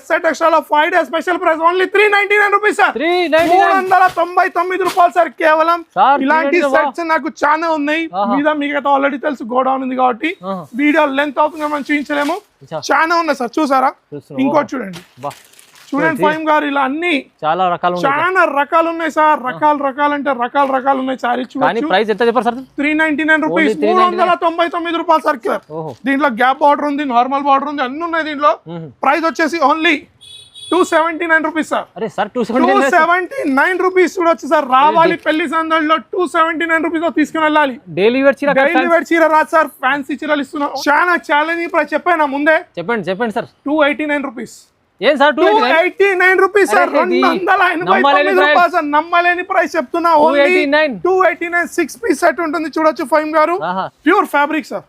SR textile 5 day special price only 399 rupees sir. 399 రూపాయలు sir కేవలం. ఇలాంటి సెట్స్ నాకు చాలా ఉన్నాయి మీద, మీకు ఆల్రెడీ తెలుసు గోడౌన్ ఉంది కాబట్టి వీడియో లెంత్ అవుతుంది మనం చూపించలేము. చాలా ఉన్నాయి సార్, చూసారా? ఇంకోటి చూడండి చూడండి ఫైమ్ గారు, ఇలా అన్ని చాలా రకాలు ఉన్నాయి సార్. రకాలు అంటే రకాలు ఉన్నాయి సార్. ప్రైస్ ఎంత చెప్పారు సార్? 399 రూపీస్, 399 రూపాయలు సార్. దీంట్లో గ్యాప్ బార్డర్ ఉంది, నార్మల్ బార్డర్ ఉంది, అన్ని ఉన్నాయి దీంట్లో. ప్రైస్ వచ్చేసి ఓన్లీ 279 రూపీస్ సార్. 279 రూపీస్ చూడొచ్చు సార్. రావాలి పెళ్లి సందడిలో 279 రూపీస్ లో తీసుకుని వెళ్ళాలి. డైలీ వేర్ చీర రాదు సార్, ఫ్యాన్సీ చీరలు ఇస్తున్నాం. చాలా ఛాలెంజింగ్ ప్రైస్ చెప్పాను ముందే. చెప్పండి సార్. 289 రూపీస్. ఏం సార్ 289 రూపీస్ సార్. 289 రూపాయలు సార్. నమ్మలేని ప్రైస్ చెప్తున్నా. 289 6 పీస్ సెట్ ఉంటుంది చూడొచ్చు ఫైమ్ గారు. Pure fabric sir.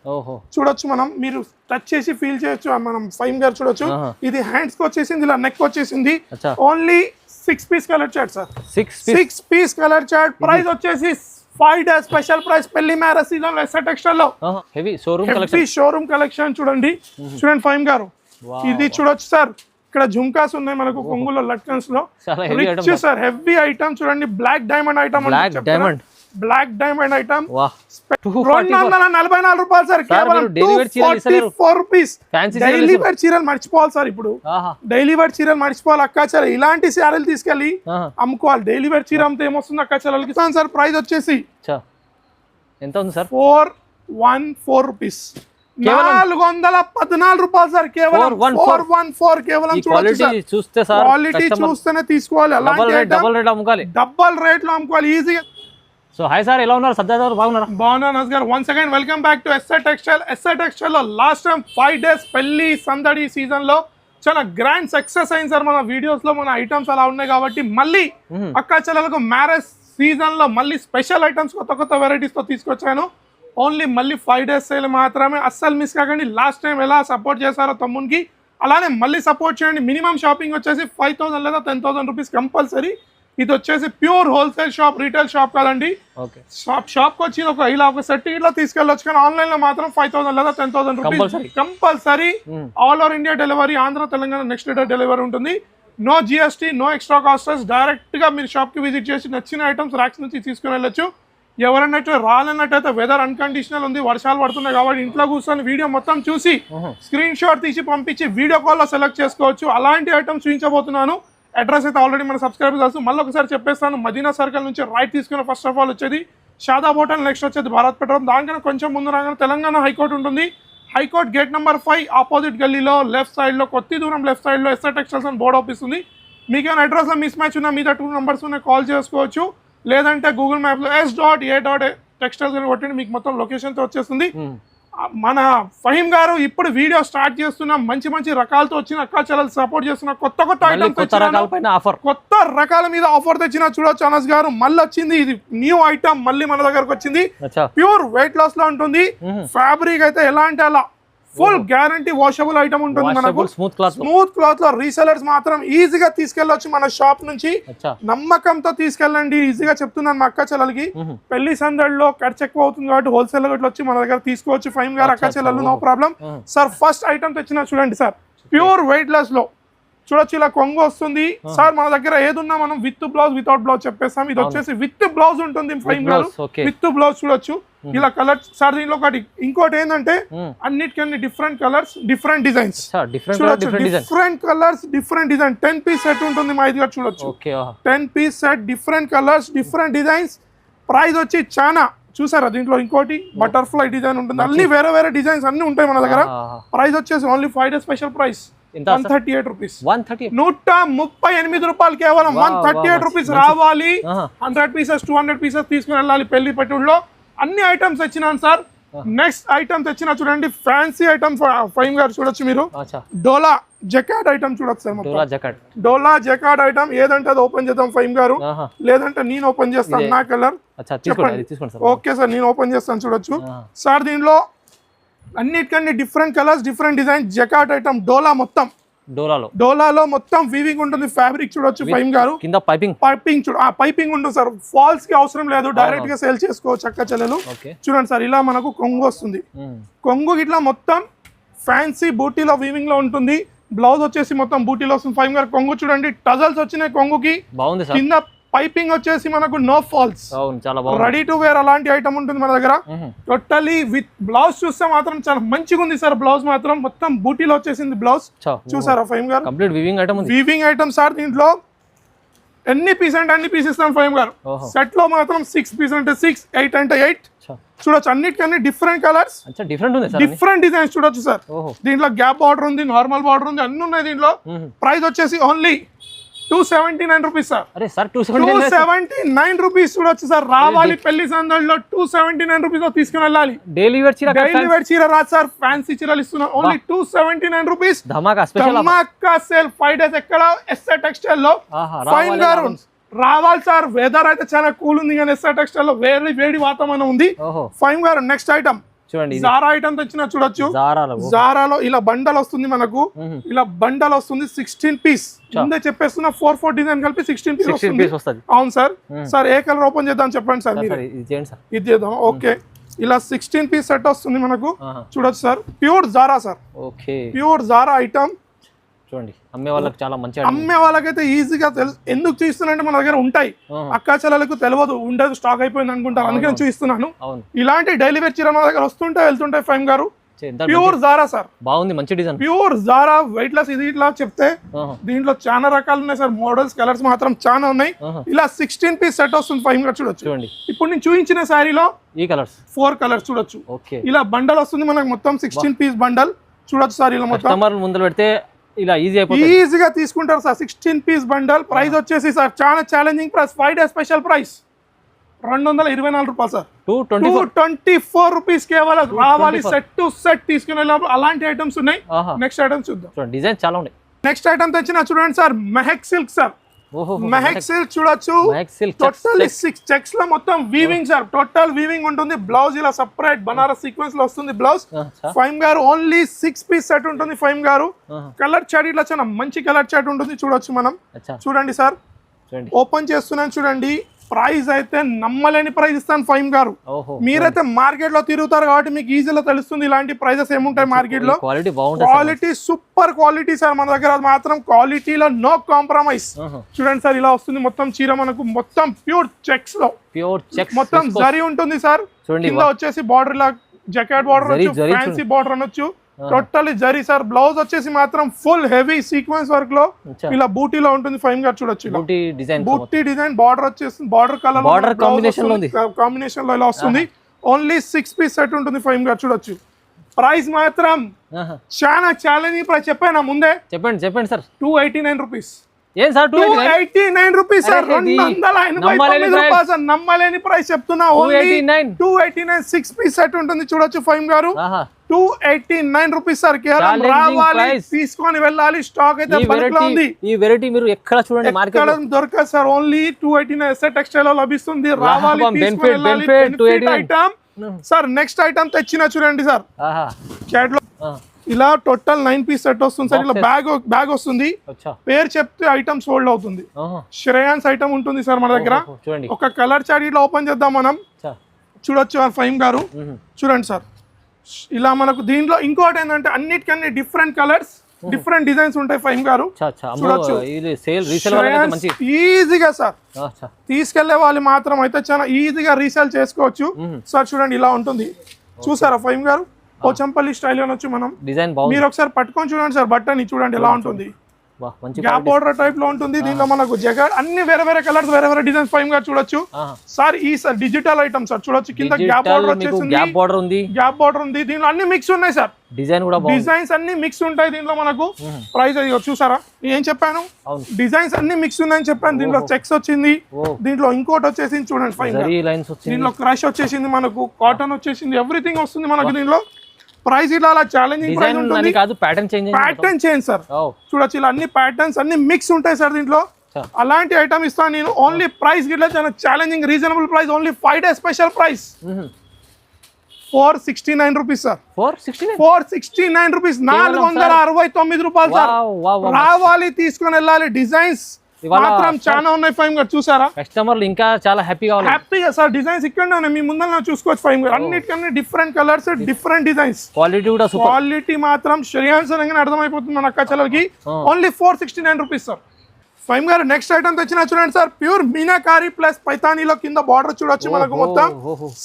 చూడొచ్చు, మనం మీరు టచ్ చేసి ఫీల్ చేయొచ్చు. మనం ఫైమ్ గారు చూడొచ్చు. ఇది హ్యాండ్స్ కి వచ్చేసింది, ఇలా నెక్ వచ్చేసింది. Only 6 piece colour chart sir. 6 piece colour chart. Price వచ్చేసి 5 డే స్పెషల్ ప్రైస్. పెళ్లి మ్యారేజ్ సీజన్ లో ఎస్ఆర్ టెక్స్టైల్ లో హెవీ షోరూమ్ కలెక్షన్ చూడండి. చూడండి ఫైమ్ గారు, ఇది చూడొచ్చు సార్. ఇక్కడ జుంకాస్ ఉన్నాయి మనకు కొంగులో, లట్కన్స్ లో రిచ్ సార్, హెవీ ఐటమ్ చూడండి. Black diamond item, black diamond item 244 రూపాయలు సార్. కేవలం 244 రూపీస్. డైలీ వేర్ చీరలు మర్చిపోవాలి సార్. ఇప్పుడు డైలీ వేర్ చీరలు మర్చిపోవాలి. అక్క చీర ఇలాంటి శారీలు తీసుకెళ్లి అమ్ముకోవాలి. డైలీ వేర్ చీర అమ్మితే ఏమొస్తుంది అక్క చీరలకి సార్. ప్రైస్ వచ్చేసి ఎంత ఉంది సార్? 414 రూపీస్. 414 రూపాయలు సార్. కేవలం 414. కేవలం చూస్తే క్వాలిటీ చూస్తేనే తీసుకోవాలి. డబల్ రేట్ లో అమ్ముకోవాలి ఈజీగా. సో హాయ్ సార్, ఎలా ఉన్నారు? సజ్జాద్ గారు బాగున్నారా? బాగున్నాను నమస్ గారు. Once again welcome back to SR textile. SR textile లో లాస్ట్ టైం 5 డేస్ పెళ్లి సందడి సీజన్ లో చాలా గ్రాండ్ సక్సెస్ అయింది సార్. మన వీడియోస్ లో మన ఐటమ్స్ అలా ఉన్నాయి కాబట్టి మళ్ళీ అక్క చెల్లెలకు మ్యారేజ్ సీజన్ లో మళ్ళీ స్పెషల్ ఐటమ్స్ కొత్త వెరైటీస్ తో తీసుకొచ్చాను. ఓన్లీ మళ్ళీ 5 డేస్ సేల్ మాత్రమే. అస్సలు మిస్ కాకండి. లాస్ట్ టైం ఎలా సపోర్ట్ చేశారో తమ్మునికి అలానే మళ్ళీ సపోర్ట్ చేయండి. మినిమం షాపింగ్ వచ్చేసి 5000 లేదా 10,000 రూపీస్ కంపల్సరీ. ఇది వచ్చేసి pure wholesale shop, retail shop కాదండి. షాప్కి వచ్చి ఇలా ఒక సెట్ ఇట్లా తీసుకెళ్ళొచ్చు. కానీ ఆన్లైన్ లో మాత్రం 5000 లేదా 10,000 rupees compulsory. All over India delivery, Andhra Telangana next day delivery ఉంటుంది. No GST, no extra costs. Direct గా మీరు షాప్ కి విజిట్ చేసి నచ్చిన ఐటమ్స్ ర్యాక్స్ నుంచి తీసుకుని వెళ్ళొచ్చు. ఎవరన్నట్టు రాలన్నట్టయితే వెదర్ అన్కండిషనల్ ఉంది, వర్షాలు పడుతున్నాయి కాబట్టి ఇంట్లో కూర్చొని వీడియో మొత్తం చూసి స్క్రీన్ షాట్ తీసి పంపించి వీడియో కాల్లో సెలెక్ట్ చేసుకోవచ్చు. అలాంటి ఐటమ్స్ చూపించబోతున్నాను. అడ్రస్ అయితే ఆల్రెడీ మన సబ్స్క్రైబర్స్ తెలుసు, మళ్ళీ ఒకసారి చెప్పేస్తాను. మదీనా సర్కిల్ నుంచి రైట్ తీసుకుని ఫస్ట్ ఆఫ్ ఆల్ వచ్చేది షాదాబ్ హోటల్, నెక్స్ట్ వచ్చేది భారత్ పెట్రోల్. దానికన్నా కొంచెం ముందు రాగానే తెలంగాణ హైకోర్టు ఉంటుంది. హైకోర్టు గేట్ నెంబర్ 5 ఆపోజిట్ గల్లీలో లెఫ్ట్ సైడ్ లో, కొద్ది దూరం లెఫ్ట్ సైడ్ లో ఎస్ఆర్ టెక్స్టైల్స్ అని బోర్డు ఆఫీస్ ఉంది. మీకు ఏమైనా అడ్రస్ లో మిస్ మ్యాచ్ ఉన్నా మీద 2 నెంబర్స్ ఉన్నాయి, కాల్ చేసుకోవచ్చు. లేదంటే గూగుల్ మ్యాప్ లో S.A. టెక్స్టైల్స్ అని కొట్టండి, మీకు మొత్తం లొకేషన్ తో వచ్చేస్తుంది. మన ఫహీం గారు ఇప్పుడు వీడియో స్టార్ట్ చేస్తున్న మంచి రకాలతో వచ్చిన అక్క చెల్లెలు సపోర్ట్ చేస్తున్న కొత్త రకాల మీద ఆఫర్ తెచ్చిన చూడొచ్చు. అనస్ గారు మళ్ళీ వచ్చింది, ఇది న్యూ ఐటమ్ మళ్ళీ మన దగ్గరకు వచ్చింది. ప్యూర్ వెయిట్ లాస్ లో ఉంటుంది. ఫ్యాబ్రిక్ అయితే ఎలా అంటే అలా ఫుల్ గ్యారంటీ వాషబుల్ ఐటమ్ ఉంటుంది. మనకు స్మూత్ క్లాత్ లో రీసెలర్స్ మాత్రం ఈజీగా తీసుకెళ్లొచ్చు మన షాప్ నుంచి. నమ్మకంతో తీసుకెళ్ళండి, ఈజీగా చెప్తున్నాను మా అక్క చెల్లెలకి. పెళ్లి సందడిలో ఖర్చు ఎక్కువ అవుతుంది కాబట్టి హోల్సేల్ గా వచ్చి మన దగ్గర తీసుకోవచ్చు. ఫైమ్ గారు అక్క చెల్లెలు no problem sir. First item తెచ్చిన చూడండి సార్, ప్యూర్ వెయిట్ లెస్ లో చూడొచ్చు. ఇలా కొంగు వస్తుంది సార్. మన దగ్గర ఏదున్నా మనం విత్ బ్లౌజ్ వితౌట్ బ్లౌజ్ చెప్పేస్తాం. ఇది వచ్చేసి విత్ బ్లౌజ్ ఉంటుంది ఫైమ్ గారు, విత్ బ్లౌజ్ చూడొచ్చు. ఇలా కలర్స్ సార్. దీనిలో ఇంకోటి ఏంటంటే అన్నిటికన్నీ డిఫరెంట్ కలర్స్, డిఫరెంట్ డిజైన్స్ చూడొచ్చు. Different colours, different design. 10 piece set ఉంటుంది మా దగ్గర చూడొచ్చు. 10 piece set, different colours, different designs. Price వచ్చి చాలా చూసారా. దీంట్లో ఇంకోటి బటర్ఫ్లై డిజైన్ ఉంటుంది. అన్ని వేరే డిజైన్స్ అన్ని ఉంటాయి మన దగ్గర. ప్రైస్ వచ్చేసి only 5 day special price 138 rupees. 138 రూపాయలు కేవలం. 138 రూపీస్. రావాలి 100 పీసెస్ 200 పీసెస్ తీసుకుని వెళ్ళాలి పెళ్లి పెట్టుల్లో. అన్ని ఐటమ్స్ తెచ్చినాను సార్. నెక్స్ట్ ఐటమ్ తెచ్చిన చూడండి, ఫ్యాన్సీ ఐటమ్ ఫైమ్ గారు చూడొచ్చు. మీరు డోలా జకార్డ్ ఐటమ్ చూడొచ్చు సార్. డోలా జకార్డ్ ఐటమ్ ఏదంటే అది ఓపెన్ చేద్దాం ఫైమ్ గారు, లేదంటే నేను ఓపెన్ చేస్తాను. నా కలర్ ఓకే సార్, నేను ఓపెన్ చేస్తాను చూడొచ్చు సార్. దీనిలో అన్నిటికన్నీ different colours, different design. Jacquard item డోలా మొత్తం. డోలాలో మొత్తం వీవింగ్ ఉంటుంది. ఫ్యాబ్రిక్ చూడొచ్చు ఫైమ్ గారు. పైపింగ్ పైపింగ్ ఉంటుంది సార్. ఫాల్స్ కి అవసరం లేదు, డైరెక్ట్ గా సేల్ చేసుకోవచ్చు అక్క చెల్లెలు. చూడండి సార్, ఇలా మనకు కొంగు వస్తుంది. కొంగు ఇట్లా మొత్తం ఫ్యాన్సీ బూటీలో వీవింగ్ లో ఉంటుంది. బ్లౌజ్ వచ్చేసి మొత్తం బూటీలో వస్తుంది ఫైవ్ గారు. కొంగు చూడండి టజల్స్ వచ్చినాయి కొంగుకి. బాగుంది సార్. కింద పైపింగ్ వచ్చేసి మనకు నో ఫాల్స్. అవును చాలా బాగుంది. రెడీ టు వేర్ అలాంటి ఐటమ్ ఉంటుంది మన దగ్గర. టోటలీ విత్ బ్లౌజ్ చూస్తే మాత్రం చాలా మంచిగా ఉంది సార్. బ్లౌజ్ మాత్రం మొత్తం బూటీలో వచ్చేసింది బ్లౌజ్. చూసారా ఫైవ్ గారు? కంప్లీట్ వీవింగ్ ఐటమ్ ఉంది. Weaving item sir. దీంట్లో ఎన్ని పీస్ అంటే అన్ని పీస్ ఇస్తాం ఫైవ్ గారు. సెట్ లో మాత్రం 6 పీస్ అంటే 6, 8 అంటే 8 చూడొచ్చు. అన్నిటికన్నీ డిఫరెంట్ కలర్స్, డిఫరెంట్ డిజైన్స్ చూడొచ్చు సార్. దీంట్లో గ్యాప్ బార్డర్ ఉంది, నార్మల్ బార్డర్ ఉంది, అన్ని ఉన్నాయి దీంట్లో. ప్రైస్ వచ్చేసి ఓన్లీ 279 రూపీస్ సార్. 279 రూపీస్ చూడొచ్చు సార్. రావాలి పెళ్లి సందడిలో 279 రూపీస్ తీసుకుని వెళ్ళాలి. డైలీ వేర్ చీర రాదు సార్, ఫ్యాన్సీ చీరలు ఇస్తున్నాం. Only 279 rupees. ధమాకా సేల్ 5 days ఎక్కడ ఎస్ఆర్ టెక్స్టైల్ లో ఫైన్ గారు రావాలి సార్. వెదర్ అయితే చాలా కూల్ ఉంది కానీ ఎస్ఆర్ టెక్స్టైల్ లో వేడి వాతావరణం ఉంది ఫైన్ గారు. నెక్స్ట్ ఐటమ్ చూడండి, జారా ఐటమ్ తెచ్చిన చూడొచ్చు. జారాలో ఇలా బండల్ వస్తుంది మనకు. ఇలా బండల్ వస్తుంది 16 పీస్. ముందే చెప్పేస్తున్నా 4 డిజైన్ కలిపి 16 పీస్ వస్తుంది. అవును సార్. సార్ ఏ కలర్ ఓపెన్ చేద్దాం చెప్పండి సార్. ఇది చేద్దాం. ఓకే, ఇలా 16 పీస్ సెట్ వస్తుంది మనకు. చూడొచ్చు sir. Pure Zara sir. Pure Zara item చూడండి. అమ్మే వాళ్ళకి చాలా మంచి, అమ్మే వాళ్ళకైతే ఈజీగా తెలుసు. ఎందుకు చూస్తున్నానంటే మన దగ్గర ఉంటాయి, అక్కా చెల్లెలకు తెలియదు, ఉండదు, స్టాక్ అయిపోయింది అనుకుంటారు, అందుకని చూపిస్తున్నాను. ఇలాంటి డైలీ వేర్ చీర మన దగ్గర వస్తుంటాయి వెళ్తుంటాయి ఫైమ్ గారు. Pure Zara sir. బాగుంది, మంచి design. Pure Zara weight less. ఇది ఇట్లా చెప్తే దీంట్లో చాలా రకాలు ఉన్నాయి సార్. మోడల్స్ కలర్స్ మాత్రం చాలా ఉన్నాయి. ఇలా 16 పీస్ సెట్ వస్తుంది ఫైమ్ గారు. చూడొచ్చు. ఇప్పుడు నేను చూపించిన శారీలో ఈ కలర్స్ 4 కలర్స్ చూడొచ్చు. ఇలా బండల్ వస్తుంది మనకు మొత్తం 16 పీస్ బండల్ చూడొచ్చు సార్. ఇలా మొత్తం ముందు పెడితే ఇలా ఈజీగా తీసుకుంటారు సార్. 16 piece bundle. ప్రైస్ వచ్చేసి సార్ చాలా challenging price. 5 days special price 224 రూపాయలు సార్. 224 రూపీస్ కేవలం. రావాలి సెట్ టు సెట్ తీసుకునే అలాంటి ఐటమ్స్ ఉన్నాయి. నెక్స్ట్ ఐటమ్ చూద్దాం. డిజైన్ చాలా ఉన్నాయి. నెక్స్ట్ ఐటమ్ తెచ్చిన చూడండి sir, Mehak silk sir. Mehak silk చూడొచ్చు. టోటల్ 6 చెక్స్ లో మొత్తం వీవింగ్ సార్. టోటల్ వీవింగ్ ఉంటుంది. బ్లౌజ్ ఇలా సెపరేట్ బనారస్ సీక్వెన్స్ లో వస్తుంది బ్లౌజ్. ఫైమ్ గారు ఓన్లీ 6 పీస్ సెట్ ఉంటుంది ఫైమ్ గారు. కలర్ చాట్ ఇట్లా చాలా మంచి కలర్ చాట్ ఉంటుంది చూడొచ్చు మనం. చూడండి సార్, ఓపెన్ చేస్తున్నాను చూడండి. ప్రైస్ అయితే నమ్మలేని ప్రైస్ ఇస్తాను ఫైమ్ గారు. మీరైతే మార్కెట్ లో తిరుగుతారు కాబట్టి మీకు ఈజీలో తెలుస్తుంది ఇలాంటి ప్రైజెస్ ఏముంటాయి మార్కెట్ లో. Quality super quality sir. మన దగ్గర మాత్రం క్వాలిటీలో నో కాంప్రమైజ్. చూడండి సార్, ఇలా వస్తుంది మొత్తం చీర మనకు. మొత్తం ప్యూర్ చెక్స్ లో మొత్తం జరీ ఉంటుంది సార్. కింద వచ్చేసి బార్డర్ ఇలా జకాట్ బార్డర్ అనొచ్చు, ఫ్యాన్సీ బార్డర్ అనొచ్చు. Totally zari sir. బ్లౌజ్ వచ్చేసి మాత్రం ఫుల్ హెవీ సీక్వెన్స్ వర్క్ లో ఇలా బూటీలో ఉంటుంది ఫైమ్ గారు. చూడొచ్చు. బూటీ డిజైన్ బార్డర్ వచ్చేసి బార్డర్ కలర్ కాంబినేషన్ లో ఇలా వస్తుంది. ఓన్లీ 6 పీస్ సెట్ ఉంటుంది ఫైమ్ గారు. చూడొచ్చు. ప్రైస్ మాత్రం చాలా ఛాలెంజింగ్ ప్రైస్. చెప్పాను ముందే. చెప్పండి సార్. 289 రూపీస్. ఏం సార్ 289 రూపీస్ సార్. 289 రూపాయలు సార్. నమ్మలేని ప్రైస్ చెప్తున్నా. ఓన్లీ 289 6 పీస్ సెట్ ఉంటుంది. చూడొచ్చు ఫైమ్ గారు. 289 రూపీస్ సార్. కేవలం రావాలి, తీసుకొని వెళ్ళాలి. స్టాక్ అయితే ఉంది. ఈ వెరైటీ మీరు ఎక్కడ చూడండి మార్కెట్ లో దొరకదు సార్. ఓన్లీ 289 ఎస్ఆర్ టెక్స్టైల్ లో లభిస్తుంది. రావాలి, ఐటమ్ సార్. నెక్స్ట్ ఐటమ్ తెచ్చిన చూడండి సార్. చాట్ లో ఇలా టోటల్ 9 పీస్ సెట్ వస్తుంది సార్. ఇలా బ్యాగ్ వస్తుంది. పేరు చెప్తే ఐటమ్ సోల్డ్ అవుతుంది. శ్రేయాన్స్ ఐటమ్ ఉంటుంది సార్ మన దగ్గర. ఒక కలర్ చాట్ ఇట్లా ఓపెన్ చేద్దాం మనం. చూడొచ్చు ఫైమ్ గారు. చూడండి సార్. ఇలా మనకు దీంట్లో ఇంకోటి ఏంటంటే అన్నిటికన్నీ డిఫరెంట్ కలర్స్, డిఫరెంట్ డిజైన్స్ ఉంటాయి ఫైమ్ గారు. చూడొచ్చు. ఈజీగా సార్ తీసుకెళ్లే వాళ్ళు మాత్రం అయితే చాలా ఈజీగా రీసేల్ చేసుకోవచ్చు సార్. చూడండి ఇలా ఉంటుంది. చూసారా ఫైమ్ గారు? పోచంపల్లి స్టైల్ అనొచ్చు మనం. డిజైన్ మీరు ఒకసారి పట్టుకొని చూడండి సార్. బట్టని చూడండి ఎలా ఉంటుంది. గ్యాప్ బోర్డర్ టైప్ లో ఉంటుంది. దీనిలో మనకు జగాడ్ అన్ని వేరే వేరే కలర్స్, వేరే వేరే డిజైన్స్ ఫైమ్ గా చూడొచ్చు సార్. ఈ సార్ డిజిటల్ ఐటమ్ సార్. చూడొచ్చు. కింద గ్యాప్ బోర్డర్ వచ్చేసింది. గ్యాప్ బోర్డర్ ఉంది. దీనిలో అన్ని మిక్స్ ఉన్నాయి సార్. డిజైన్స్ అన్ని మిక్స్ ఉంటాయి దీంట్లో మనకు. ప్రైస్ చూసారా ఏం చెప్పాను? డిజైన్స్ అన్ని మిక్స్ ఉన్నాయని చెప్పాను. దీంట్లో చెక్స్ వచ్చింది. దీంట్లో ఇంకోటి వచ్చేసింది చూడండి ఫైన్. దీంట్లో క్రష్ వచ్చేసింది మనకు. కాటన్ వచ్చేసింది. ఎవ్రీథింగ్ వస్తుంది మనకు దీనిలో. ప్రైస్ ఇలా అలా ఛాలెంజింగ్ ప్రైస్ ఉంటుంది. Pattern change sir. చూడొచ్చు. ఇలా అన్ని ప్యాటర్న్స్ అన్ని మిక్స్ ఉంటాయి సార్ దీంట్లో. అలాంటి ఐటమ్ ఇస్తాను నేను. ఓన్లీ ప్రైస్ గిట్లా చాలా challenging reasonable price. Only 5 days special price 469 rupees sir. 469 rupees. 469 రూపాయలు సార్. రావాలి, తీసుకొని వెళ్ళాలి. డిజైన్స్ ఇవాళ మాత్రం చాలా ఉన్నాయి ఫైమ్ గారు, చూసారా కస్టమర్లు ఇంకా చాలా హ్యాపీగా ఉన్నారు. హ్యాపీగా సార్ డిజైన్స్ ఇక్కడనే ఉన్నాయి మీ ముందర చూసుకోవచ్చు ఫైమ్ గారు. అన్నిటికన్నా different colours different designs, quality కూడా సూపర్. క్వాలిటీ మాత్రం శ్రేయాన్సరంగా అర్థమైపోతుంది మన అక్క చెల్లెలకి. Only 469 rupees sir. ఫైమ్ గారు నెక్స్ట్ ఐటమ్ తెచ్చినా చూడండి సార్, ప్యూర్ మీనాకారి ప్లస్ పైతానీలో కింద బార్డర్ చూడొచ్చు మనకు మొత్తం.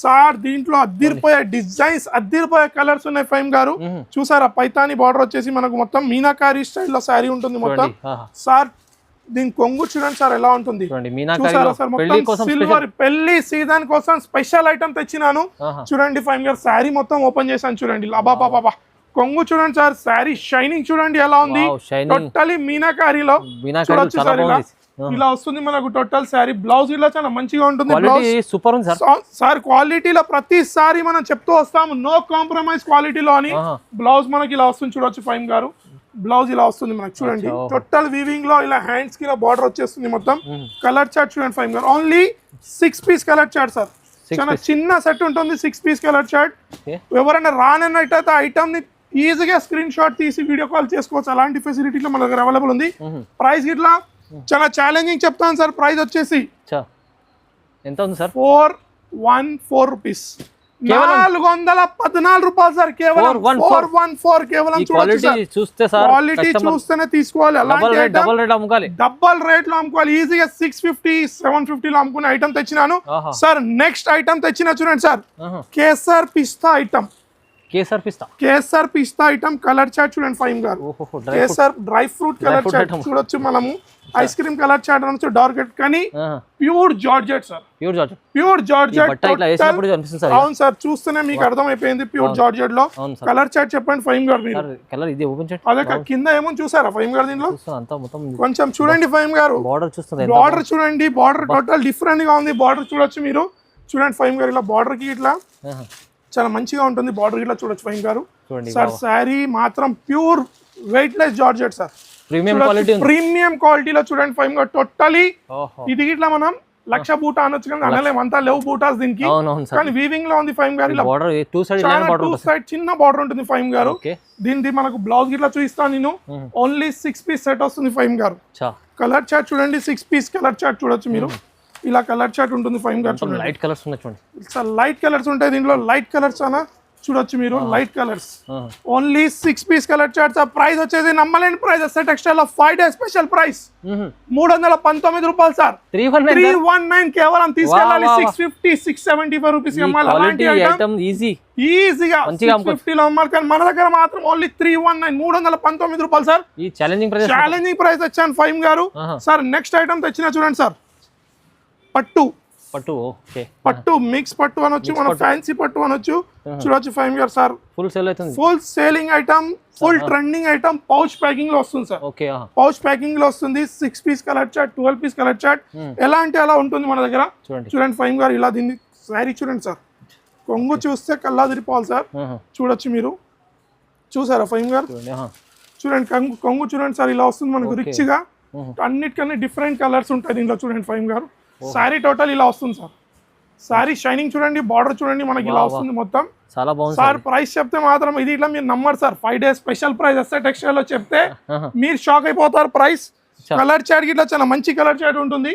సార్ దీంట్లో అద్దిరిపోయే డిజైన్స్, అద్దిరిపోయే కలర్స్ ఉన్నాయి ఫైమ్ గారు. చూసారా పైతానీ బార్డర్ వచ్చేసి మనకు మొత్తం మీనాకారి స్టైల్లో శారీ ఉంటుంది మొత్తం. సార్ దీని కొంగు చూడండి సార్ ఎలా ఉంటుంది, చూసారా సార్ మొత్తం సిల్వర్ పెళ్లి సీజన్ కోసం స్పెషల్ ఐటమ్ తెచ్చినాను. చూడండి ఫైమ్ గారు శారీ మొత్తం ఓపెన్ చేశాను చూడండి, బాబా కొంగు చూడండి సార్, శారీ షైనింగ్ చూడండి ఎలా ఉంది. టోటలీ మీనాకారిలో చూడొచ్చు సార్, ఇలా వస్తుంది మనకు టోటల్ శారీ. బ్లౌజ్ ఇలా చాలా మంచిగా ఉంటుంది సూపర్ ఉంది సార్. క్వాలిటీలో ప్రతిసారి మనం చెప్తూ వస్తాము నో కాంప్రమైజ్ క్వాలిటీలో అని. బ్లౌజ్ మనకి ఇలా వస్తుంది చూడొచ్చు ఫైమ్ గారు, బ్లౌజ్ ఇలా వస్తుంది మనకు చూడండి. టోటల్ వీవింగ్ లో ఇలా హ్యాండ్స్ కి ఇలా బార్డర్ వచ్చేస్తుంది మొత్తం. కలర్ చార్ట్ చూడండి ఫైమ్ గారు, only 6 piece colour chart sir. చాలా చిన్న సెట్ ఉంటుంది 6 పీస్ కలర్ చార్ట్. ఎవరైనా రానన్నట్టయితే ఐటమ్ ని ఈజీగా స్క్రీన్ షాట్ తీసి వీడియో కాల్ చేసుకోవచ్చు, అలాంటి ఫెసిలిటీలో మన దగ్గర అవైలబుల్ ఉంది. ప్రైస్ ఇట్లా చాలా ఛాలెంజింగ్ చెప్తాను సార్. ప్రైస్ వచ్చేసి ఎంత ఉంది సార్? 414 రూపీస్, 414 రూపాయలు సార్ కేవలం. 414 కేవలం. చూస్తే క్వాలిటీ చూస్తేనే తీసుకోవాలి, డబల్ రేట్ లో అమ్ముకోవాలి. ఈజీగా 650 750 లో అమ్ముకునే ఐటమ్ తెచ్చినాను సార్. నెక్స్ట్ ఐటమ్ తెచ్చినా చూడండి సార్, కేసర్ పిస్తా ఐటమ్. కేసర్ పిస్తా ఐటమ్ కలర్ చార్ట్ చూడండి ఫైమ్ గారు. Kesar dry fruit colour chart చూడొచ్చు మనము. ఐస్ క్రీమ్ కలర్ చార్ట్ అనొచ్చు, డార్క్ కానీ pure georgette sir. Pure georgette అవును సార్, చూస్తేనే మీకు అర్థమైపోయింది ప్యూర్ జార్జెట్ లో. కలర్ చార్ట్ చెప్పండి ఫైమ్ గారు మీరు. అదే కింద ఏమో చూసారా ఫైమ్ గారు, దీనిలో కొంచెం చూడండి ఫైమ్ గారు. బార్డర్ చూడండి, బార్డర్ టోటల్ డిఫరెంట్ గా ఉంది. బార్డర్ చూడొచ్చు మీరు, చూడండి ఫైమ్ గారు. ఇలా బార్డర్ కి ఇట్లా చాలా మంచిగా ఉంటుంది బార్డర్, ఇట్లా చూడొచ్చు ఫైమ్ గారు. సార్ శారీ మాత్రం pure weight less georgette sir, premium క్వాలిటీలో చూడండి ఫైమ్ గారు. టోటలీ ఇది ఇట్లా మనం 1,00,000 బూటా అనొచ్చు కానీ అనలేము, అంతా లేవు బూటాస్ దీనికి. కానీ వీవింగ్ లో ఉంది ఫైమ్ గారు. టూ సైడ్ చిన్న బార్డర్ ఉంటుంది ఫైమ్ గారు. దీనికి మనకు బ్లౌజ్ ఇట్లా చూపిస్తాను నేను. ఓన్లీ 6 పీస్ సెట్ వస్తుంది ఫైమ్ గారు. కలర్ చార్ట్ చూడండి, 6 పీస్ కలర్ చార్ట్ చూడొచ్చు మీరు. ఇలా కలర్ చార్ట్ ఉంటుంది ఫైమ్ గారు. లైట్ కలర్స్ ఉన్నాయి చూడండి సార్, లైట్ కలర్స్ ఉంటాయి దీంట్లో. లైట్ కలర్స్ అనా చూడొచ్చు మీరు, light colours. Only 6 piece colour charts. Price వచ్చేసి నమ్మలేని ప్రైస్. ఎస్ఆర్ టెక్స్టైల్ లో 5 డే స్పెషల్ ప్రైస్ 319 రూపాయలు సార్. 319 కేవలం. తీసుకెళ్ళాలి 650 675 రూపీస్ అమ్మాలి. అలాంటి ఐటమ్ ఈజీగా 650 లో అమ్మాలి. కానీ మన దగ్గర మాత్రం ఓన్లీ 319 319 రూపాయలు సార్. ఈ ఛాలెంజింగ్ ప్రైస్ వచ్చాను ఫైమ్ గారు. సార్ నెక్స్ట్ ఐటమ్ తెచ్చినా చూడండి సార్, పట్టు మిక్స్ పట్టు అనొచ్చు, మన ఫ్యాన్సీ పట్టు అనొచ్చు. చూడొచ్చు ఫైమ్ గారు sir, full selling item, full trending item. Pouch packing లో వస్తుంది సార్, పౌచ్ ప్యాకింగ్ లో వస్తుంది. 6 piece colour chart, 12 piece colour chart, ఎలా అంటే అలా ఉంటుంది మన దగ్గర. చూడండి ఫైమ్ గారు, ఇలా దీన్ని శారీ చూడండి సార్. కొంగు చూస్తే కల్లా తిరిపోవాలి సార్. చూడొచ్చు మీరు, చూసారా ఫైమ్ గారు. చూడండి కొంగు చూడండి సార్, ఇలా వస్తుంది మనకు రిచ్ గా. అన్నిటికన్నా డిఫరెంట్ కలర్స్ ఉంటాయి దీంట్లో. చూడండి ఫైమ్ గారు, శారీ టోటల్ ఇలా వస్తుంది సార్. శారీ షైనింగ్ చూడండి, బార్డర్ చూడండి మనకి ఇలా వస్తుంది మొత్తం. చాలా బాగుంది సార్. ప్రైస్ చెప్తే మాత్రం ఇది ఇట్లా మీరు నమ్మరు sir. 5 days special price SR textile లో చెప్తే మీరు షాక్ అయిపోతారు. ప్రైస్ కలర్ చార్ట్ ఇట్లా చాలా మంచి కలర్ చార్ట్ ఉంటుంది.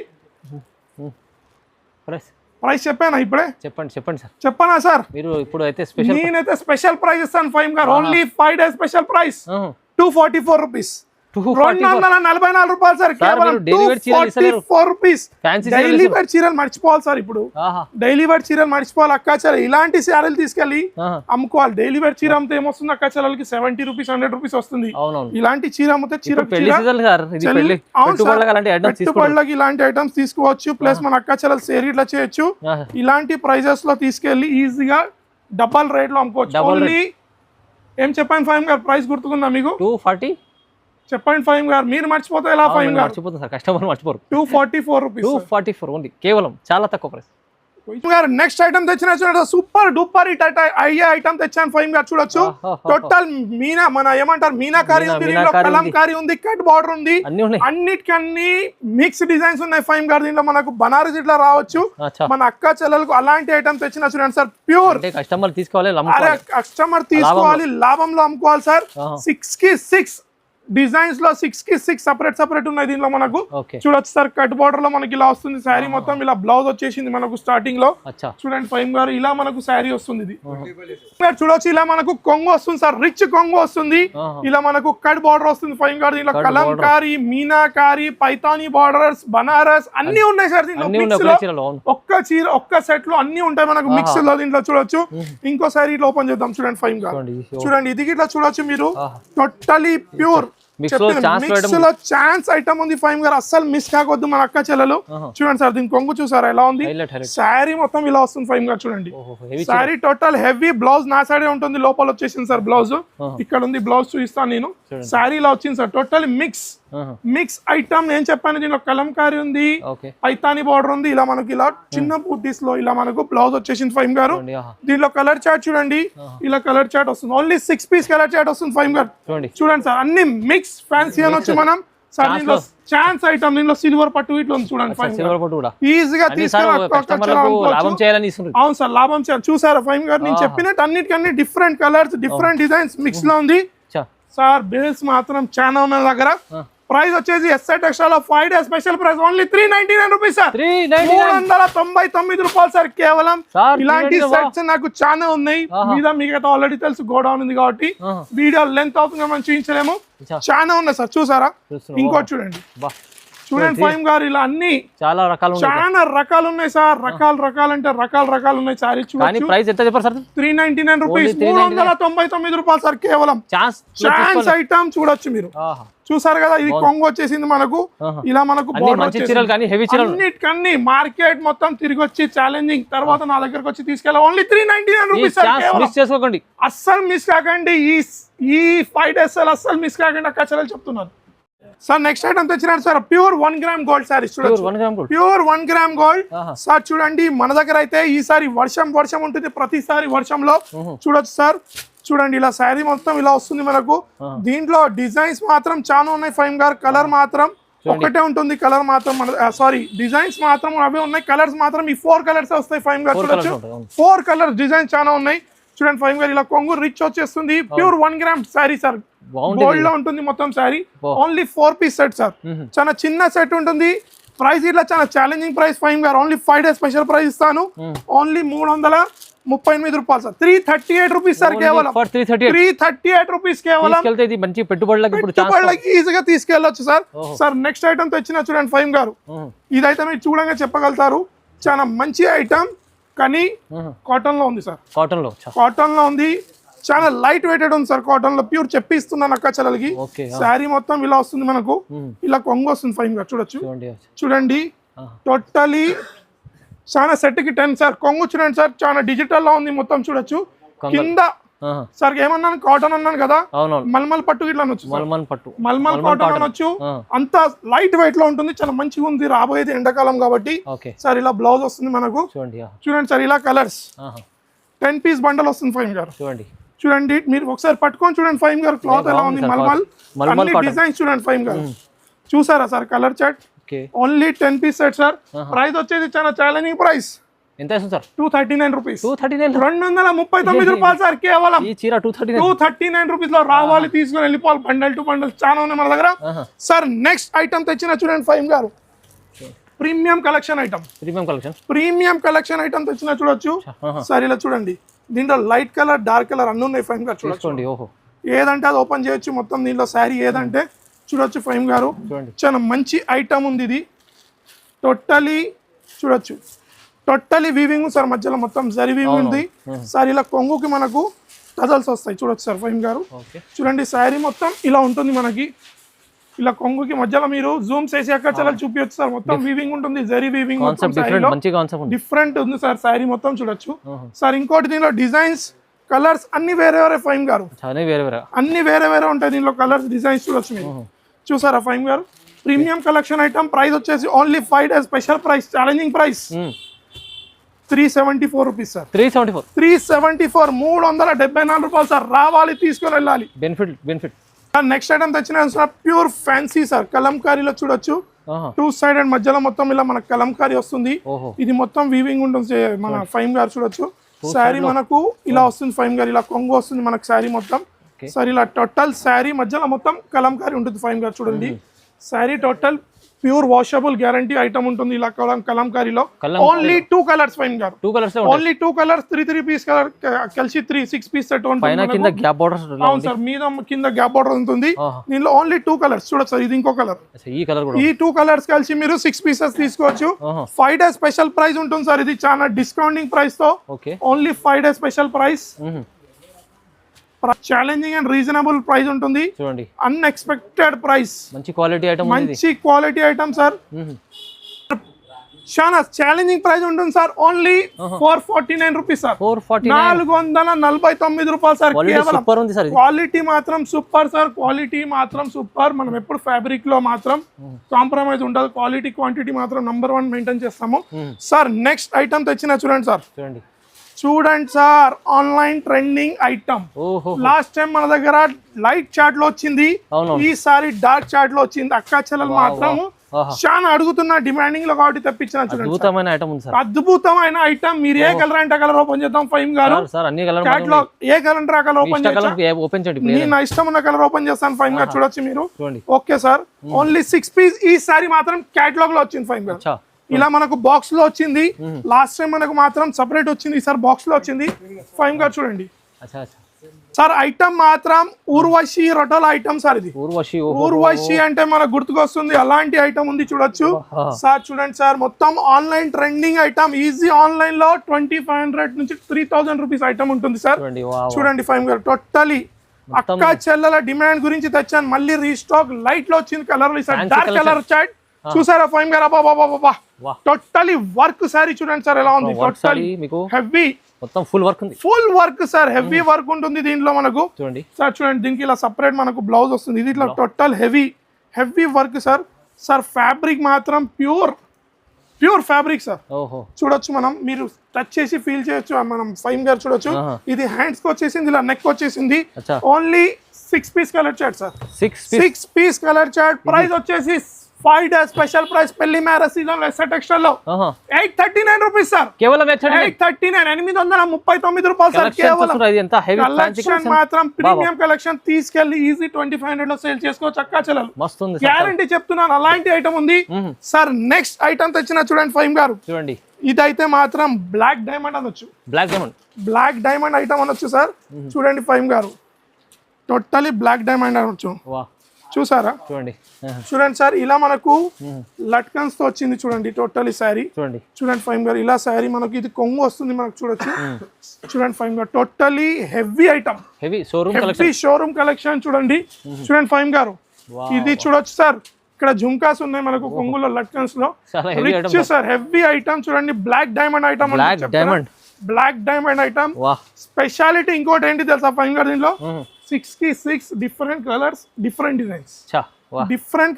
ప్రైస్ చెప్పానా ఇప్పుడే? చెప్పండి సార్. చెప్పనా సార్? మీరు ఇప్పుడు అయితే స్పెషల్, నేనైతే స్పెషల్ ప్రైస్ ఇస్తాను ఫైమ్ గారు. Only 5 days special price 244 rupees. 244 రూపాయలు సార్ కేవలం. 244 రూపీస్. డైలీ వేర్ చీరలు మర్చిపోవాలి సార్. ఇప్పుడు డైలీ వేర్ చీరలు మర్చిపోవాలి అక్క చెల్లెలు. ఇలాంటి శారీలు తీసుకెళ్లి అమ్ముకోవాలి. డైలీ వేర్ చీర అమ్మితే ఏమొస్తుంది అక్క చెల్లెలకి 70 రూపీస్ 100 రూపీస్ వస్తుంది. ఇలాంటి చీర అమ్మితే పెట్టుబడులకి ఇలాంటి ఐటమ్స్ తీసుకోవచ్చు. ప్లస్ మన అక్క చెల్లెలు సేల్ ఇట్లా చేయొచ్చు. ఇలాంటి ప్రైజెస్ లో తీసుకెళ్లి ఈజీగా డబల్ రేట్ లో అమ్ముకోవచ్చు. ఓన్లీ ఏం చెప్పాను ఫైమ్ గారు, ప్రైస్ గుర్తుకుందా మీకు? 240 చెప్పండి ఫైమ్ గారు. మీరు మర్చిపోతే ఎలా ఫైమ్ గారు? మర్చిపోతుంది సార్, కస్టమర్ మర్చిపోరు. 244 రూపీస్. 244 ఓన్లీ, కేవలం. చాలా తక్కువ ప్రైస్. నెక్స్ట్ ఐటమ్ తెచ్చిన చూడండి, సూపర్ డూపర్ హిట్ అయ్యే ఐటమ్ తెచ్చాను ఫైమ్ గారు. చూడొచ్చు టోటల్ మీనా, మన ఏమంటారు మీనాకారి ఉంది, కలంకారీ ఉంది, కట్ బార్డర్ ఉంది. అన్నిటికన్నీ మిక్స్ డిజైన్స్ ఉన్నాయి ఫైమ్ గారు. దీంట్లో మనకు బనారస్ ఇట్లా రావచ్చు. మన అక్క చెల్లెలకు అలాంటి ఐటమ్ తెచ్చిన చూడండి సార్. ప్యూర్ కస్టమర్ తీసుకోవాలి, లాభంలో అమ్ముకోవాలి సార్. 6 కి 6 డిజైన్స్ లో 6 కి 6 సెపరేట్ ఉన్నాయి దీనిలో మనకు. ఓకే చూడొచ్చు సార్ కట్ బార్డర్ లో మనకి ఇలా వస్తుంది శారీ మొత్తం. ఇలా బ్లౌజ్ వచ్చేసింది మనకు స్టార్టింగ్ లో. అచ్చా చూడండి ఫైమ్ గారు ఇలా మనకు శారీ వస్తుంది ఇది. చూడొచ్చు ఇలా మనకు కొంగు వస్తుంది సార్, రిచ్ కొంగు వస్తుంది. ఇలా మనకు కట్ బార్డర్ వస్తుంది ఫైమ్ గారు. దీనిలో కలంకారీ, మీనాకారీ, పైతానీ బార్డర్స్, బనారస్ అన్ని ఉన్నాయి సార్ దీంట్లో. ఒక్క చీర ఒక్క సెట్ లో అన్ని ఉంటాయి మనకు మిక్స్ లో. దీంట్లో చూడొచ్చు. ఇంకో శారీ ఇట్లా ఓపెన్ చేద్దాం చూడండి ఫైమ్ గారు. చూడండి ఇది ఇట్లా చూడొచ్చు మీరు. టోటలీ ప్యూర్ మిక్స్ లో ఛాన్స్ ఐటమ్ ఉంది ఫైమ్ గారు. అస్సలు మిస్ కాకొద్దు మన అక్క చెల్లెలు. చూడండి సార్ దీని కొంగు చూసారా ఎలా ఉంది. శారీ మొత్తం ఇలా వస్తుంది ఫైమ్ గారు. చూడండి శారీ టోటల్ హెవీ. బ్లౌజ్ నా సైడే ఉంటుంది, లోపల వచ్చేసింది సార్ బ్లౌజ్. ఇక్కడ ఉంది బ్లౌజ్ చూపిస్తాను నేను. శారీ ఇలా వచ్చింది సార్. Total mix item. నేను చెప్పాను దీనిలో కలంకారీ ఉంది, పైతానీ బార్డర్ ఉంది. ఇలా మనకి ఇలా చిన్న బూటీస్ లో ఇలా మనకు బ్లౌజ్ వచ్చేసింది ఫైమ్ గారు. దీనిలో కలర్ చార్ట్ చూడండి. ఇలా కలర్ చార్ట్ వస్తుంది. ఓన్లీ 6 పీస్ కలర్ చార్ట్ వస్తుంది ఫైమ్ గారు. చూడండి సార్ అన్ని మిక్స్ ఫ్యాన్సీ అనొచ్చు మనం సార్. దీనిలో ఛాన్స్ ఐటమ్. దీనిలో సిల్వర్ పట్టు ఇట్లా ఉంది చూడండి ఫైమ్ గారు. ఈజీగా తీసుకుని అవును సార్ లాభం చేయాలి. చూసారా ఫైమ్ గారు నేను చెప్పినట్టు అన్నిటికన్నీ different colours, different designs mix లో ఉంది సార్. బేస్ మాత్రం చాలా ఉన్న దగ్గర. ప్రైస్ వచ్చేసి SI textile 5 days special price only 399 rupees sir. 399 రూపాయలు సార్ కేవలం. ఇలాంటి సెట్స్ నాకు చాలా ఉన్నాయి. మీకు ఆల్రెడీ తెలుసు గోడౌన్ ఉంది కాబట్టి వీడియో లెంత్ అవుతుంది మనం చూపించలేము. చాలా ఉన్నాయి సార్. చూసారా ఇంకోటి చూడండి. చూడండి ఫైమ్ గారు ఇలా అన్ని చాలా రకాలు ఉన్నాయి సార్. రకాలు అంటే రకాలు ఉన్నాయి సారీ. చూడండి ప్రైస్ ఎంత చెప్పారు సార్? 399 రూపీస్. 399 రూపాయలు సార్ కేవలం. ఛాన్స్ ఐటమ్ చూడొచ్చు మీరు. చూసారు కదా ఇది కొంగు వచ్చేసింది మనకు. ఇలా మనకు అన్నిటికన్నీ మార్కెట్ మొత్తం తిరిగి వచ్చి ఛాలెంజింగ్ తర్వాత నా దగ్గరకు వచ్చి తీసుకెళ్ళి ఓన్లీ 399 రూపీస్. అస్సలు మిస్ కాకండి. ఈ 5 days అస్సలు మిస్ కాకండి అక్క చెల్లెలు చెప్తున్నారు సార్. నెక్స్ట్ ఐటమ్ తెచ్చినారు sir. Pure 1 gram gold sorry. చూడండి ప్యూర్ 1 గ్రామ్ గోల్డ్ సార్. చూడండి మన దగ్గర అయితే ఈసారి వర్షం ఉంటుంది. ప్రతిసారి వర్షంలో చూడొచ్చు సార్. చూడండి ఇలా శారీ మొత్తం ఇలా వస్తుంది మనకు. దీంట్లో డిజైన్స్ మాత్రం చాలా ఉన్నాయి ఫైమ్ గారు. కలర్ మాత్రం ఒకటే ఉంటుంది. కలర్ మాత్రం సారీ డిజైన్స్ మాత్రం అవే ఉన్నాయి. కలర్స్ మాత్రం ఈ 4 కలర్స్ వస్తాయి ఫైమ్ గారు. చూడొచ్చు 4 కలర్స్ డిజైన్స్ చాలా ఉన్నాయి. చూడండి ఫైమ్ గారు ఇలా కొంగు రిచ్ వచ్చేస్తుంది. Pure 1 gram sari sir. Gold లో ఉంటుంది మొత్తం sari. Only 4 piece set sir. చాలా చిన్న సెట్ ఉంటుంది. ప్రైస్ ఇట్లా చాలా ఛాలెంజింగ్ ప్రైస్ ఫైమ్ గారు. ఓన్లీ 5 days స్పెషల్ ప్రైస్ ఇస్తాను. ఓన్లీ 338 రూపాయలు సార్. 338 రూపీస్ సార్ కేవలం. 338 రూపీస్ కేవలం. మంచి పెట్టుబడులకి ఈజీగా తీసుకెళ్ళొచ్చు సార్. సార్ నెక్స్ట్ ఐటమ్ తెచ్చిన చూడండి ఫైమ్ గారు. ఇదైతే మీరు చూడంగా చెప్పగలుగుతారు. చాలా మంచి ఐటమ్ కానీ కాటన్ లో ఉంది సార్. కాటన్ లో ఉంది. చాలా లైట్ వెయిటెడ్ ఉంది సార్. కాటన్ లో ప్యూర్ చెప్పిస్తున్నాను అక్క చెల్లెలకి. శారీ మొత్తం ఇలా వస్తుంది మనకు. ఇలా కొంగు వస్తుంది ఫైమ్ గారు. చూడండి టోటలీ చాలా సెట్ కి 10 సార్. కొంగు చూడండి సార్ చాలా డిజిటల్ లో ఉంది మొత్తం. చూడొచ్చు కింద సార్ ఏమన్నాను కాటన్ అన్నాను కదా. మల్మల్ పట్టు ఇట్లా అనొచ్చు. మల్మల్ కాటన్ అనొచ్చు. అంత లైట్ వెయిట్ లో ఉంటుంది. చాలా మంచిగా ఉంది. రాబోయేది ఎండాకాలం కాబట్టి సార్. ఇలా బ్లౌజ్ వస్తుంది మనకు. చూడండి సార్ ఇలా కలర్స్ 10 పీస్ బండల్ వస్తుంది ఫైమ్ గారు. చూడండి మీరు ఒకసారి పట్టుకొని చూడండి ఫైమ్ గారు. క్లాత్ ఎలా ఉంది. మల్మల్ డిజైన్స్ చూడండి ఫైమ్ గారు. చూసారా sir colour chart. Only 10 piece set sir. Price వచ్చేది చాలా ఛాలెంజింగ్ ప్రైస్. ఎంత సార్? 239 రూపీస్. 239 రూపాయలు సార్ కేవలం. 239 రూపీస్ లో రావాలి తీసుకుని వెళ్ళిపోవాలి. బండల్ టు బండల్ చాలా ఉన్నాయి మన దగ్గర సార్. నెక్స్ట్ ఐటమ్ తెచ్చిన చూడండి ఫైమ్ గారు. ప్రీమియం కలెక్షన్ ఐటమ్ తెచ్చిన చూడొచ్చు సార్. ఇలా చూడండి దీంట్లో లైట్ కలర్ డార్క్ కలర్ అన్ని ఉన్నాయి ఫైమ్ గారు. చూడండి ఏదంటే అది ఓపెన్ చేయొచ్చు మొత్తం. దీంట్లో శారీ ఏదంటే చూడొచ్చు ఫైమ్ గారు. చాలా మంచి ఐటమ్ ఉంది ఇది. టోటలీ చూడొచ్చు టోటలీ వీవింగ్ సార్. మధ్యలో మొత్తం జరీ వీవింగ్ ఉంది సార్. ఇలా కొంగుకి మనకు టజల్స్ వస్తాయి చూడొచ్చు సార్ ఫైమ్ గారు. చూడండి శారీ మొత్తం ఇలా ఉంటుంది మనకి. ఇలా కొంగుకి మధ్యలో మీరు జూమ్ చేసి అక్కడ చాలా చూపించచ్చు సార్. మొత్తం వీవింగ్ ఉంటుంది. జరీ వీవింగ్ డిఫరెంట్ ఉంది సార్. శారీ మొత్తం చూడొచ్చు సార్. ఇంకోటి దీనిలో డిజైన్స్ కలర్స్ అన్ని వేరే ఫైమ్ గారు. అన్ని వేరే ఉంటాయి దీనిలో కలర్స్ డిజైన్స్ చూడొచ్చు మీరు. చూసారా ఫైమ్ గారు. Premium collection item. ప్రైస్ వచ్చేసి only 5 days special price. Challenging price 374 rupees sir. 374 374 రూపాయలు సార్. రావాలి తీసుకొని వెళ్ళాలి. బెనిఫిట్ నెక్స్ట్ ఐటమ్ తెచ్చిన ప్యూర్ ఫ్యాన్సీ సార్. కలంకారీలో చూడొచ్చు 2 సైడెడ్ మధ్యలో మొత్తం ఇలా మనకు కలంకారీ వస్తుంది. ఇది మొత్తం వీవింగ్ ఉంటుంది మన ఫైమ్ గారు. చూడొచ్చు శారీ మనకు ఇలా వస్తుంది ఫైమ్ గారు. ఇలా కొంగు వస్తుంది మనకు శారీ మొత్తం. సార్ ఇలా టోటల్ శారీ మధ్యలో మొత్తం కలంకారీ ఉంటుంది ఫైన్ గారు చూడండి sari total pure washable guarantee item ఉంటుంది ఇలా కలంకారీలో ఓన్లీ 2 కలర్స్ ఫైన్ గారు ఓన్లీ 2 కలర్స్ 3 పీస్ కలర్ కలిసి 6 పీస్ సెట్ ఉంటుంది కింద గ్యాప్ బోర్డర్స్ అవును సార్ మీద కింద గ్యాప్ బోర్డర్ ఉంటుంది దీనిలో ఓన్లీ 2 కలర్స్ చూడొచ్చు సార్ ఇది ఇంకో కలర్ ఈ 2 కలర్స్ కలిసి మీరు 6 పీసెస్ తీసుకోవచ్చు 5 డే స్పెషల్ ప్రైస్ ఉంటుంది సార్ ఇది చాలా డిస్కౌంటింగ్ ప్రైస్ తో only 5 day special price challenging and reasonable price ఉంటుంది చూడండి అన్ఎక్స్పెక్టెడ్ ప్రైస్ మంచి క్వాలిటీ ఐటమ్ సార్ చాలా ఛాలెంజింగ్ ప్రైస్ ఉంటుంది సార్ ఓన్లీ 449 రూపీస్ సార్ 449 రూపాయలు సార్ క్వాలిటీ మాత్రం సూపర్ సార్ క్వాలిటీ మాత్రం సూపర్ మనం ఎప్పుడు ఫ్యాబ్రిక్ లో మాత్రం కాంప్రమైజ్ ఉండదు క్వాలిటీ క్వాంటిటీ మాత్రం నంబర్ 1 మెయింటైన్ చేస్తాము సార్ నెక్స్ట్ ఐటమ్ తెచ్చిన చూడండి సార్ చూడండి sir online trending item last time మన దగ్గర లైట్ చాట్ లో వచ్చింది ఈసారి డార్క్ చాట్ లో వచ్చింది అక్కా చెల్లెలు మాత్రం చాలా అడుగుతున్నా డిమాండింగ్ లో కాబట్టి తెప్పించిన చూడండి అద్భుతమైన ఐటమ్ మీరు ఏ కలర్ అంటే కలర్ ఓపెన్ చేద్దాం ఫైమ్ గారు చాట్ లో ఏ కలర్ అంటే ఆ కలర్ ఓపెన్ చేయండి నేను నా ఇష్టం ఉన్న కలర్ ఓపెన్ చేస్తాను ఫైమ్ గారు చూడొచ్చు మీరు ఓకే సార్ ఓన్లీ 6 పీస్ ఈసారి మాత్రం క్యాటలాగ్ లో వచ్చింది ఫైమ్ గారు ఇలా మనకు బాక్స్ లో వచ్చింది లాస్ట్ టైం మనకు మాత్రం సెపరేట్ వచ్చింది ఈసారి బాక్స్ లో వచ్చింది ఫైమ్ గారు చూడండి సార్ ఐటమ్ మాత్రం ఊర్వశి రొటల్ ఐటమ్ సార్ ఇది ఊర్వశి అంటే మనకు గుర్తుకొస్తుంది అలాంటి ఐటమ్ ఉంది చూడొచ్చు సార్ చూడండి సార్ మొత్తం online trending item easy online లో 2500 నుంచి 3000 రూపీస్ ఐటమ్ ఉంటుంది సార్ చూడండి ఫైమ్ గారు టోటలీ అక్క చెల్లెల డిమాండ్ గురించి తెచ్చాను మళ్ళీ రీస్టాక్ లైట్ లో వచ్చింది కలర్ డార్క్ కలర్ చాట్ చూసారా ఫైమ్ గారు అబ్బా టోటలీ వర్క్ సారీ చూడండి సార్ ఎలా ఉంది టోటలీ హెవీ మొత్తం full work sir heavy work ఉంటుంది దీంట్లో మనకు చూడండి సార్ చూడండి దీనికి ఇలా సెపరేట్ మనకు బ్లౌజ్ వస్తుంది ఇది ఇట్లా total heavy work sir fabric మాత్రం ప్యూర్ ఫ్యాబ్రిక్ సార్ చూడొచ్చు మనం మీరు టచ్ చేసి ఫీల్ చేయొచ్చు మనం ఫైమ్ గారు చూడొచ్చు ఇది హ్యాండ్స్ కి వచ్చేసింది ఇలా నెక్ వచ్చేసింది only 6 piece colour chart sir 6 piece colour chart price వచ్చేసి 5 డే స్పెషల్ ప్రైస్ పెళ్లి మ్యారేజ్ సీజన్ లో ఎస్ఆర్ టెక్స్టైల్ లో 839 రూపీస్ సార్ కేవలం 839 రూపాయలు సార్ కేవలం కలెక్షన్ మాత్రం ప్రీమియం కలెక్షన్ తీసుకెళ్లి ఈజీ 2500 లో సేల్ చేసుకోవచ్చు అక్కా చెల్లెలు మస్తు ఉంది గ్యారంటీ చెప్తున్నాను అలాంటి ఐటమ్ ఉంది సార్ నెక్స్ట్ ఐటమ్ తెచ్చిన చూడండి ఫైమ్ గారు చూడండి ఇదైతే మాత్రం బ్లాక్ డైమండ్ అనొచ్చు బ్లాక్ డైమండ్ ఐటమ్ అనొచ్చు సార్ చూడండి ఫైమ్ గారు టోటలీ బ్లాక్ డైమండ్ అనొచ్చు చూసారా చూడండి సార్ ఇలా మనకు లట్కన్స్ తో వచ్చింది చూడండి టోటలీ శారీ చూడండి ఫైమ్ గారు ఇలా శారీ మనకి ఇది కొంగు వస్తుంది మనకు చూడొచ్చు చూడండి ఫైమ్ గారు totally heavy item showroom collection చూడండి ఫైమ్ గారు ఇది చూడొచ్చు సార్ ఇక్కడ జుంకాస్ ఉన్నాయి మనకు కొంగులో లట్కన్స్ లో రిచ్ సార్ హెవీ ఐటమ్ చూడండి బ్లాక్ డైమండ్ ఐటమ్ స్పెషాలిటీ ఇంకోటి ఏంటి తెలుసా ఫైమ్ గారు దీనిలో 6 డిఫరెంట్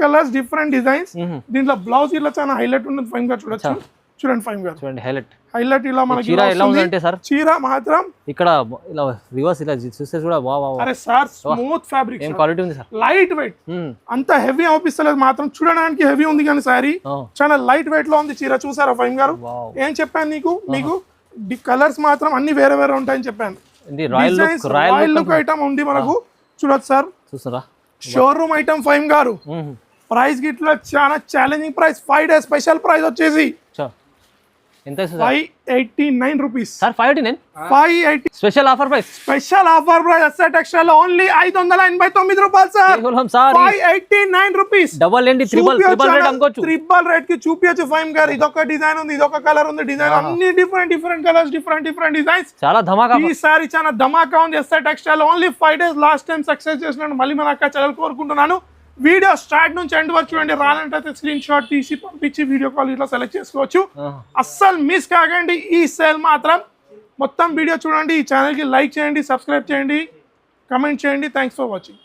కలర్స్ డిఫరెంట్ డిజైన్స్ దీంట్లో బ్లౌజ్ ఇలా చాలా హైలైట్ ఉంటుంది ఫైమ్ గారు చూడండి ఫైమ్ గారు హైలైట్ ఇలా మనకి చీర మాత్రం ఇక్కడ ఇలా రివర్స్ ఇలా చూస్తే కూడా అరే సార్ స్మూత్ ఫ్యాబ్రిక్ క్వాలిటీ ఉంది సార్ లైట్ వెయిట్ అంత హెవీ అనిపిస్తలేదు మాత్రం చూడడానికి హెవీ ఉంది కానీ సారీ చాలా లైట్ వెయిట్ లో ఉంది చీర చూసారా ఫైమ్ గారు ఏం చెప్పాను మీకు కలర్స్ మాత్రం అన్ని వేరే ఉంటాయని చెప్పాను రాయల్ లుక్ ఐటమ్ ఉంది మనకు చూడొచ్చు సార్ చూసారా షోరూమ్ ఐటమ్ ఫైమ్ గారు ప్రైస్ గిట్లో చాలా challenging price 5 day special price వచ్చేసి ఎంత 589 rupees sir 580 special offer price SR textile లో ఓన్లీ 589 రూపాయలు సార్ 589 రూపీస్ డబుల్ ఏంటి ట్రిపుల్ రేట్ అనుకోవచ్చు ట్రిపుల్ రేట్ కి చూపించచ్చు ఫైమ్ గారు ఇదొక డిజైన్ ఉంది ఇదొక కలర్ ఉంది డిజైన్ అన్ని డిఫరెంట్ కలర్స్ డిఫరెంట్ డిజైన్స్ చాలా ధమాకా ఈసారి చాలా ధమాకా ఉంది SR textile only 5 days last time success చేసినాను మళ్ళీ మన అక్క చెల్లెలు కోరుకుంటున్నాను వీడియో స్టార్ట్ నుంచి ఎండ్ వరకు చూడండి రానంటే స్క్రీన్ షాట్ తీసి పంపించి వీడియో కాల్ ఇట్లా సెలెక్ట్ చేసుకోవచ్చు అస్సలు మిస్ కాకండి ఈ సేల్ మాత్రం మొత్తం వీడియో చూడండి ఈ ఛానల్కి లైక్ చేయండి సబ్స్క్రైబ్ చేయండి కమెంట్ చేయండి థ్యాంక్స్ ఫర్ వాచింగ్